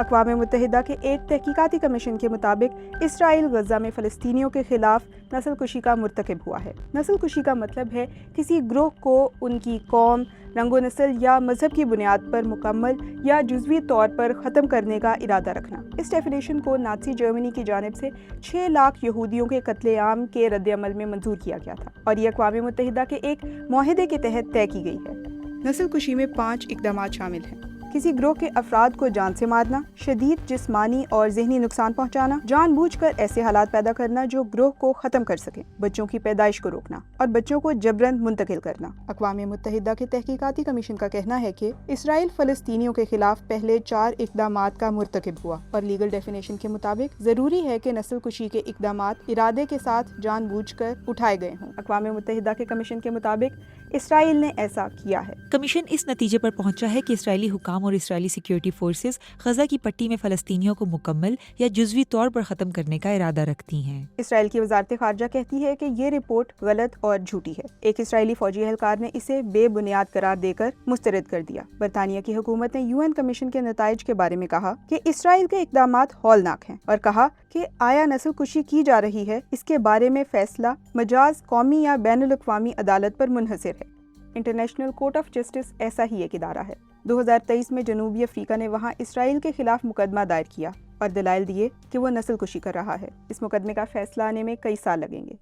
اقوام متحدہ کے ایک تحقیقاتی کمیشن کے مطابق اسرائیل غزہ میں فلسطینیوں کے خلاف نسل کشی کا مرتکب ہوا ہے۔ نسل کشی کا مطلب ہے کسی گروہ کو ان کی قوم، رنگ و نسل یا مذہب کی بنیاد پر مکمل یا جزوی طور پر ختم کرنے کا ارادہ رکھنا۔ اس ڈیفینیشن کو نازی جرمنی کی جانب سے 6 لاکھ یہودیوں کے قتل عام کے رد عمل میں منظور کیا گیا تھا اور یہ اقوام متحدہ کے ایک معاہدے کے تحت طے کی گئی ہے۔ نسل کشی میں 5 اقدامات شامل ہیں: کسی گروہ کے افراد کو جان سے مارنا، شدید جسمانی اور ذہنی نقصان پہنچانا، جان بوجھ کر ایسے حالات پیدا کرنا جو گروہ کو ختم کر سکیں، بچوں کی پیدائش کو روکنا اور بچوں کو جبراً منتقل کرنا۔ اقوام متحدہ کے تحقیقاتی کمیشن کا کہنا ہے کہ اسرائیل فلسطینیوں کے خلاف پہلے 4 اقدامات کا مرتکب ہوا اور لیگل ڈیفینیشن کے مطابق ضروری ہے کہ نسل کشی کے اقدامات ارادے کے ساتھ جان بوجھ کر اٹھائے گئے ہوں۔ اقوام متحدہ کے کمیشن کے مطابق اسرائیل نے ایسا کیا ہے۔ کمیشن اس نتیجے پر پہنچا ہے کہ اسرائیلی حکام اور اسرائیلی سیکیورٹی فورسز غزہ کی پٹی میں فلسطینیوں کو مکمل یا جزوی طور پر ختم کرنے کا ارادہ رکھتی ہیں۔ اسرائیل کی وزارت خارجہ کہتی ہے کہ یہ رپورٹ غلط اور جھوٹی ہے۔ ایک اسرائیلی فوجی اہلکار نے اسے بے بنیاد قرار دے کر مسترد کر دیا۔ برطانیہ کی حکومت نے UN کمیشن کے نتائج کے بارے میں کہا کہ اسرائیل کے اقدامات ہولناک ہیں اور کہا کہ آیا نسل کشی کی جا رہی ہے اس کے بارے میں فیصلہ مجاز قومی یا بین الاقوامی عدالت پر منحصر ہے۔ انٹرنیشنل کورٹ آف جسٹس ایسا ہی ایک ادارہ ہے۔ 2023 میں جنوبی افریقہ نے وہاں اسرائیل کے خلاف مقدمہ دائر کیا اور دلائل دیے کہ وہ نسل کشی کر رہا ہے۔ اس مقدمے کا فیصلہ آنے میں کئی سال لگیں گے۔